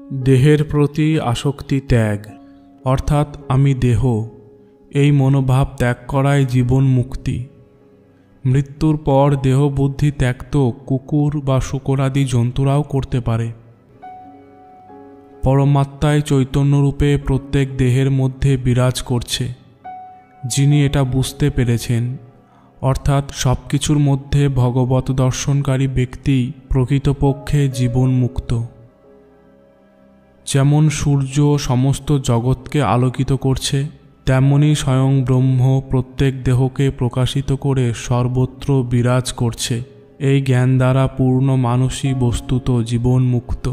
দেহের প্রতি আসক্তি ত্যাগ অর্থাৎ আমি দেহ, এই মনোভাব ত্যাগ করাই জীবন মুক্তি। মৃত্যুর পর দেহ বুদ্ধি ত্যাগ তো কুকুর বা শূকরাদি জন্তুরাও করতে পারে। পরমাত্মায় চৈতন্যরূপে প্রত্যেক দেহের মধ্যে বিরাজ করছে। যিনি এটা বুঝতে পেরেছেন, অর্থাৎ সব কিছুর মধ্যে ভগবত দর্শনকারী ব্যক্তি প্রকৃতপক্ষে জীবন মুক্ত। যেমন সূর্য সমস্ত জগৎকে আলোকিত করছে, তেমনি স্বয়ং ব্রহ্ম প্রত্যেক দেহকে প্রকাশিত করে সর্বত্র বিরাজ করছে। এই জ্ঞান দ্বারা পূর্ণ মানুষই বস্তুত জীবন মুক্ত।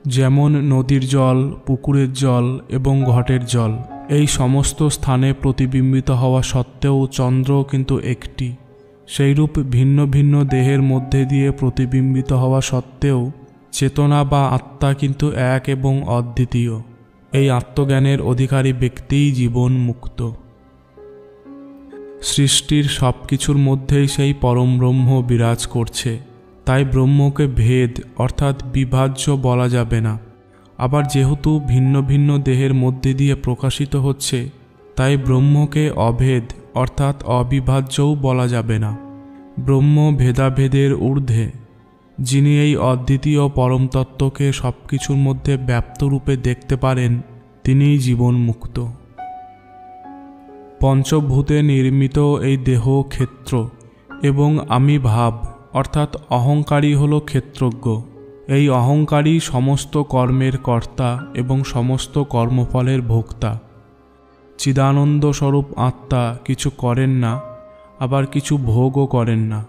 যেমন নদীর জল, পুকুরের জল এবং ঘটের জল এই সমস্ত স্থানে প্রতিবিম্বিত হওয়া সত্ত্বেও চন্দ্র কিন্তু একটি, সেইরূপ ভিন্ন ভিন্ন দেহের মধ্যে দিয়ে প্রতিবিম্বিত হওয়া সত্ত্বেও চেতনা বা আত্মা কিন্তু এক এবং অদ্বিতীয়। এই আত্মজ্ঞানের অধিকারী ব্যক্তিই জীবন মুক্ত। সৃষ্টির সব কিছুর মধ্যেই সেই পরম ব্রহ্ম বিরাজ করছে, তাই ব্রহ্মকে ভেদ অর্থাৎ বিভাজ্য বলা যাবে না। আবার যেহেতু ভিন্ন ভিন্ন দেহের মধ্যে দিয়ে প্রকাশিত হচ্ছে, তাই ব্রহ্মকে অভেদ অর্থাৎ অবিভাজ্যও বলা যাবে না। ব্রহ্ম ভেদাভেদের ঊর্ধ্বে। যিনি এই অদ্বিতীয় পরম তত্ত্বকে সব কিছুর মধ্যে ব্যাপ্তরূপে দেখতে পারেন, তিনিই জীবন মুক্ত। পঞ্চভূতে নির্মিত এই দেহ ক্ষেত্র এবং আমি ভাব অর্থাৎ অহংকারী হল ক্ষেত্রজ্ঞ। এই অহংকারী সমস্ত কর্মের কর্তা এবং সমস্ত কর্মফলের ভোক্তা। চিদানন্দ স্বরূপ আত্মা কিছু করেন না, আবার কিছু ভোগও করেন না।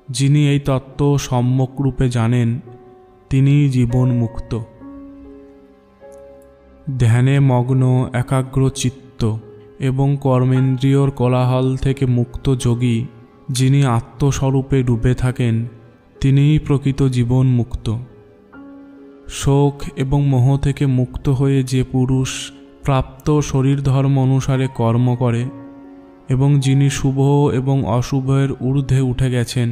যিনি এই তত্ত্ব সম্যক রূপে জানেন, তিনিই জীবন মুক্ত। ধ্যানে মগ্ন একাগ্র চিত্ত এবং কর্মেন্দ্রিয়র কোলাহল থেকে মুক্ত যোগী, যিনি আত্মস্বরূপে ডুবে থাকেন, তিনিই প্রকৃত জীবন মুক্ত। শোক এবং মোহ থেকে মুক্ত হয়ে যে পুরুষ প্রাপ্ত শরীর ধর্ম অনুসারে কর্ম করে এবং যিনি শুভ এবং অশুভের ঊর্ধ্বে উঠে গেছেন,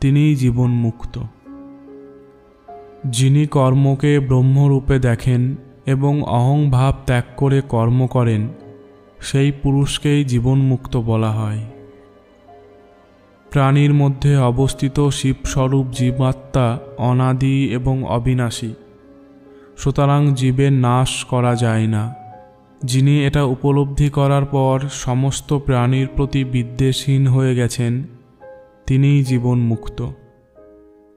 তিনিই জীবন মুক্ত। যিনি কর্মকে ব্রহ্মরূপে দেখেন এবং অহংভাব ত্যাগ করে কর্ম করেন, সেই পুরুষকেই জীবন মুক্ত বলা হয়। প্রাণীর মধ্যে অবস্থিত শিবস্বরূপ জীবাত্মা অনাদি এবং অবিনাশী, সুতরাং জীবের নাশ করা যায় না। যিনি এটা উপলব্ধি করার পর সমস্ত প্রাণীর প্রতি বিদ্বেষহীন হয়ে গেছেন, তিনিই জীবন মুক্ত।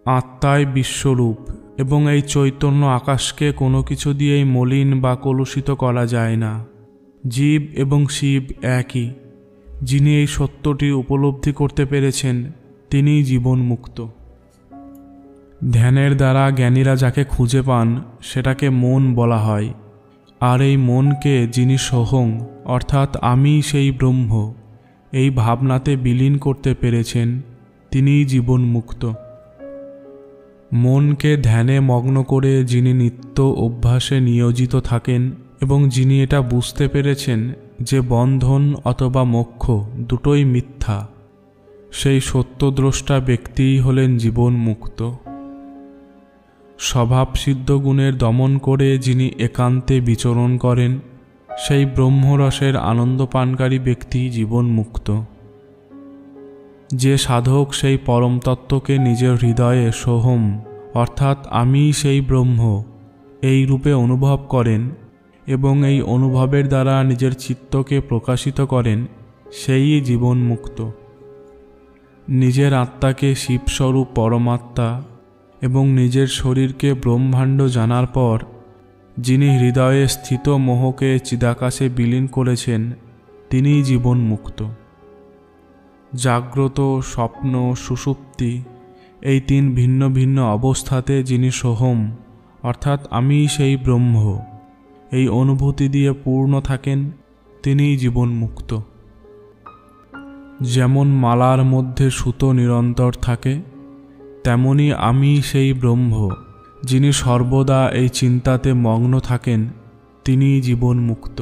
আত্মায় বিশ্বরূপ এবং এই চৈতন্য আকাশকে কোনো কিছু দিয়েই মলিন বা কলুষিত করা যায় না। জীব এবং শিব একই। যিনি এই সত্যটি উপলব্ধি করতে পেরেছেন, তিনিই জীবন মুক্ত। ধ্যানের দ্বারা জ্ঞানীরা যাকে খুঁজে পান, সেটাকে মন বলা হয়। আর এই মনকে যিনি সোহং অর্থাৎ আমি সেই ব্রহ্ম, এই ভাবনাতে বিলীন করতে পেরেছেন, তিনিই জীবন মুক্ত। মনকে ধ্যানে মগ্ন করে যিনি নিত্য অভ্যাসে নিয়োজিত থাকেন এবং যিনি এটা বুঝতে পেরেছেন যে বন্ধন অথবা মোক্ষ দুটোই মিথ্যা, সেই সত্যদ্রষ্টা ব্যক্তিই হলেন জীবন মুক্ত। স্বভাবসিদ্ধ গুণের দমন করে যিনি একান্তে বিচরণ করেন, সেই ব্রহ্মরসের আনন্দপানকারী ব্যক্তি জীবন মুক্ত। যে সাধক সেই পরম তত্ত্বকে নিজের হৃদয়ে সোহম অর্থাৎ আমি সেই ব্রহ্ম এই রূপে অনুভব করেন এবং এই অনুভবের দ্বারা নিজের চিত্তকে প্রকাশিত করেন, সেই জীবন মুক্ত। নিজের আত্মাকে শিবস্বরূপ পরমাত্মা এবং নিজের শরীরকে ব্রহ্মাণ্ড জানার পর যিনি হৃদয়ে স্থিত মোহকে চিদাকাশে বিলীন করেছেন, তিনিই জীবন মুক্ত। জাগ্রত, স্বপ্ন, সুষুপ্তি এই তিন ভিন্ন ভিন্ন অবস্থাতে যিনি সোহম অর্থাৎ আমি সেই ব্রহ্ম এই অনুভূতি দিয়ে পূর্ণ থাকেন, তিনিই জীবন মুক্ত। যেমন মালার মধ্যে সুতো নিরন্তর থাকে, তেমনি আমি সেই ব্রহ্ম যিনি সর্বদা এই চিন্তাতে মগ্ন থাকেন, তিনিই জীবন মুক্ত।